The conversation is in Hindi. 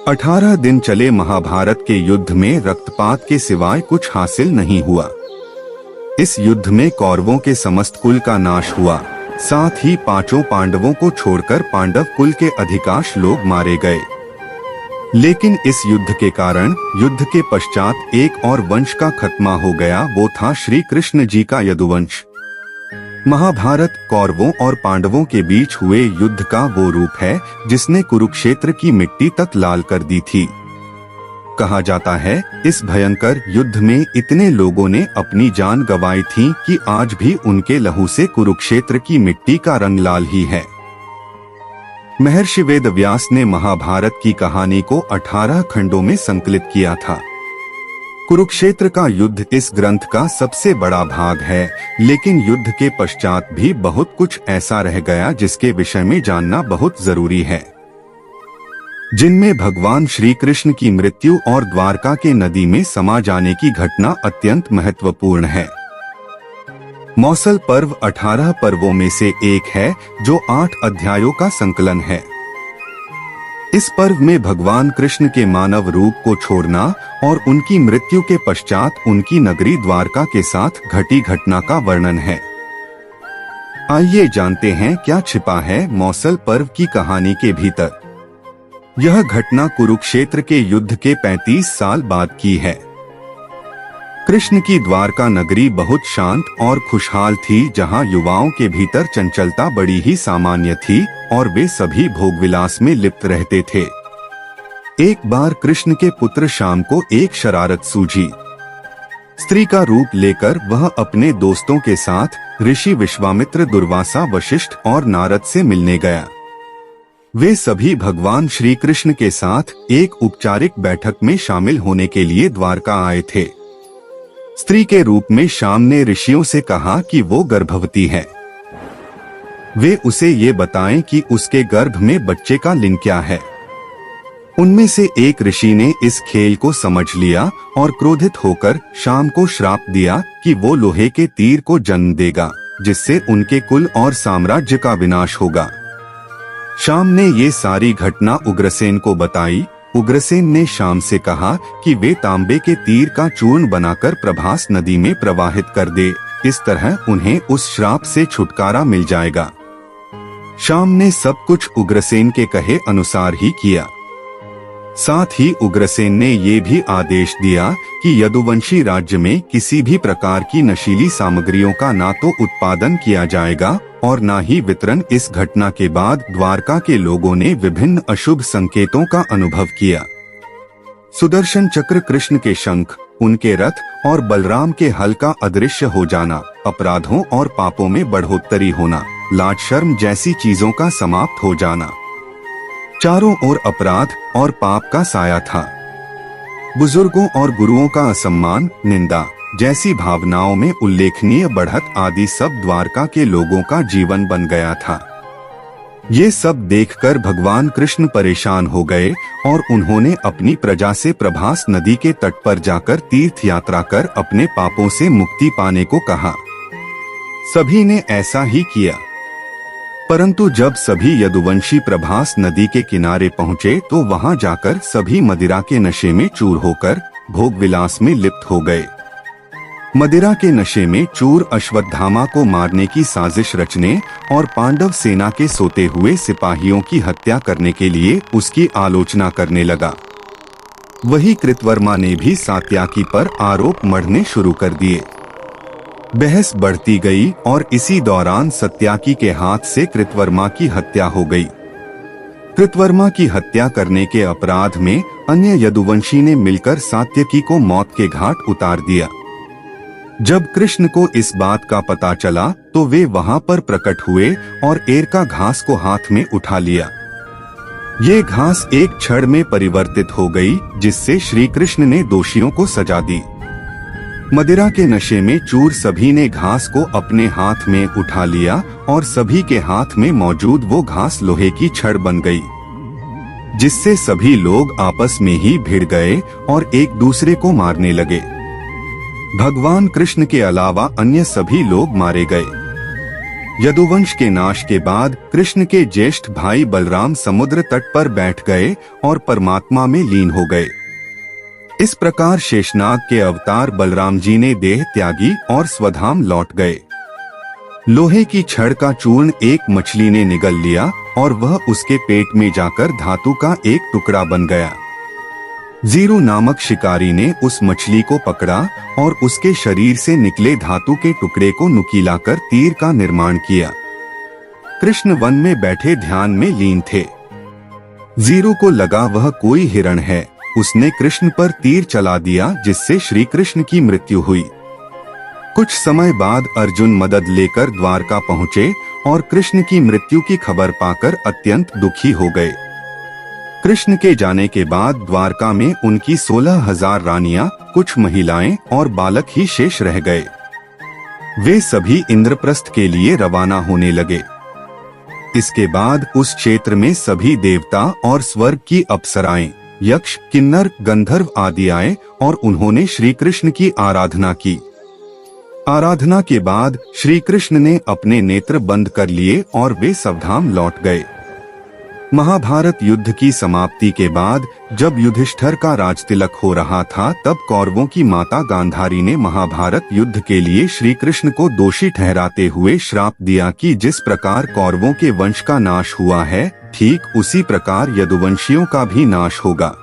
18 दिन चले महाभारत के युद्ध में रक्तपात के सिवाय कुछ हासिल नहीं हुआ। इस युद्ध में कौरवों के समस्त कुल का नाश हुआ, साथ ही पांचों पांडवों को छोड़कर पांडव कुल के अधिकांश लोग मारे गए। लेकिन इस युद्ध के कारण युद्ध के पश्चात एक और वंश का खात्मा हो गया, वो था श्री कृष्ण जी का यदुवंश। महाभारत कौरवों और पांडवों के बीच हुए युद्ध का वो रूप है जिसने कुरुक्षेत्र की मिट्टी तक लाल कर दी थी। कहा जाता है इस भयंकर युद्ध में इतने लोगों ने अपनी जान गंवाई थी कि आज भी उनके लहू से कुरुक्षेत्र की मिट्टी का रंग लाल ही है। महर्षि वेदव्यास ने महाभारत की कहानी को 18 खंडों में संकलित किया था। कुरुक्षेत्र का युद्ध इस ग्रंथ का सबसे बड़ा भाग है, लेकिन युद्ध के पश्चात भी बहुत कुछ ऐसा रह गया जिसके विषय में जानना बहुत जरूरी है, जिनमें भगवान श्री कृष्ण की मृत्यु और द्वारका के नदी में समा जाने की घटना अत्यंत महत्वपूर्ण है। मौसल पर्व 18 पर्वों में से एक है जो 8 अध्यायों का संकलन है। इस पर्व में भगवान कृष्ण के मानव रूप को छोड़ना और उनकी मृत्यु के पश्चात उनकी नगरी द्वारका के साथ घटी घटना का वर्णन है। आइए जानते हैं क्या छिपा है मौसल पर्व की कहानी के भीतर। यह घटना कुरुक्षेत्र के युद्ध के 35 साल बाद की है। कृष्ण की द्वारका नगरी बहुत शांत और खुशहाल थी, जहां युवाओं के भीतर चंचलता बड़ी ही सामान्य थी और वे सभी भोगविलास में लिप्त रहते थे। एक बार कृष्ण के पुत्र शाम को एक शरारत सूझी। स्त्री का रूप लेकर वह अपने दोस्तों के साथ ऋषि विश्वामित्र, दुर्वासा, वशिष्ठ और नारद से मिलने गया। वे सभी भगवान श्री कृष्ण के साथ एक औपचारिक बैठक में शामिल होने के लिए द्वारका आए थे। स्त्री के रूप में शाम ने ऋषियों से कहा कि वो गर्भवती है। वे उसे ये बताएं कि उसके गर्भ में बच्चे का लिंग क्या है। उनमें से एक ऋषि ने इस खेल को समझ लिया और क्रोधित होकर शाम को श्राप दिया कि वो लोहे के तीर को जन्म देगा, जिससे उनके कुल और साम्राज्य का विनाश होगा। शाम ने ये सारी घटना उग्रसेन को बताई। उग्रसेन ने शाम से कहा कि वे तांबे के तीर का चूर्ण बनाकर प्रभास नदी में प्रवाहित कर दे, इस तरह उन्हें उस श्राप से छुटकारा मिल जाएगा। शाम ने सब कुछ उग्रसेन के कहे अनुसार ही किया। साथ ही उग्रसेन ने ये भी आदेश दिया कि यदुवंशी राज्य में किसी भी प्रकार की नशीली सामग्रियों का ना तो उत्पादन किया जाएगा और ना ही वितरण। इस घटना के बाद द्वारका के लोगों ने विभिन्न अशुभ संकेतों का अनुभव किया। सुदर्शन चक्र, कृष्ण के शंख, उनके रथ और बलराम के हल का अदृश्य हो जाना, अपराधों और पापों में बढ़ोतरी होना, लाज शर्म जैसी चीजों का समाप्त हो जाना। चारों ओर अपराध और पाप का साया था। बुजुर्गों और गुरुओं का असम्मान, निंदा जैसी भावनाओं में उल्लेखनीय बढ़त आदि सब द्वारका के लोगों का जीवन बन गया था। ये सब देखकर भगवान कृष्ण परेशान हो गए और उन्होंने अपनी प्रजा से प्रभास नदी के तट पर जाकर तीर्थ यात्रा कर अपने पापों से मुक्ति पाने को कहा। सभी ने ऐसा ही किया, परंतु जब सभी यदुवंशी प्रभास नदी के किनारे पहुँचे तो वहां जाकर सभी मदिरा के नशे में चूर होकर भोग विलास में लिप्त हो गए। मदिरा के नशे में चूर अश्वत्थामा को मारने की साजिश रचने और पांडव सेना के सोते हुए सिपाहियों की हत्या करने के लिए उसकी आलोचना करने लगा। वही कृतवर्मा ने भी सात्याकी पर आरोप मढ़ने शुरू कर दिए। बहस बढ़ती गई और इसी दौरान सत्याकी के हाथ से कृतवर्मा की हत्या हो गई। कृतवर्मा की हत्या करने के अपराध में अन्य यदुवंशी ने मिलकर सात्यकी को मौत के घाट उतार दिया। जब कृष्ण को इस बात का पता चला तो वे वहां पर प्रकट हुए और एरका घास को हाथ में उठा लिया। ये घास एक क्षण में परिवर्तित हो गई, जिससे श्री कृष्ण ने दोषियों को सजा दी। मदिरा के नशे में चूर सभी ने घास को अपने हाथ में उठा लिया और सभी के हाथ में मौजूद वो घास लोहे की छड़ बन गई, जिससे सभी लोग आपस में ही भिड़ गए और एक दूसरे को मारने लगे। भगवान कृष्ण के अलावा अन्य सभी लोग मारे गए। यदुवंश के नाश के बाद कृष्ण के ज्येष्ठ भाई बलराम समुद्र तट पर बैठ गए और परमात्मा में लीन हो गए। इस प्रकार शेषनाग के अवतार बलराम जी ने देह त्यागी और स्वधाम लौट गए। लोहे की छड़ का चूर्ण एक मछली ने निगल लिया और वह उसके पेट में जाकर धातु का एक टुकड़ा बन गया। जीरू नामक शिकारी ने उस मछली को पकड़ा और उसके शरीर से निकले धातु के टुकड़े को नुकीला कर तीर का निर्माण किया। कृष्ण वन में बैठे ध्यान में लीन थे। जीरू को लगा वह कोई हिरण है। उसने कृष्ण पर तीर चला दिया, जिससे श्री कृष्ण की मृत्यु हुई। कुछ समय बाद अर्जुन मदद लेकर द्वारका पहुँचे और कृष्ण की मृत्यु की खबर पाकर अत्यंत दुखी हो गए। कृष्ण के जाने के बाद द्वारका में उनकी 16,000 रानियां, कुछ महिलाएं और बालक ही शेष रह गए। वे सभी इंद्रप्रस्थ के लिए रवाना होने लगे। इसके बाद उस क्षेत्र में सभी देवता और स्वर्ग की अप्सराएं, यक्ष, किन्नर, गंधर्व आदि आए और उन्होंने श्री कृष्ण की आराधना की। आराधना के बाद श्री कृष्ण ने अपने नेत्र बंद कर लिए और वे स्वधाम लौट गए। महाभारत युद्ध की समाप्ति के बाद जब युधिष्ठिर का राजतिलक हो रहा था, तब कौरवों की माता गांधारी ने महाभारत युद्ध के लिए श्री कृष्ण को दोषी ठहराते हुए श्राप दिया कि जिस प्रकार कौरवों के वंश का नाश हुआ है, ठीक उसी प्रकार यदुवंशियों का भी नाश होगा।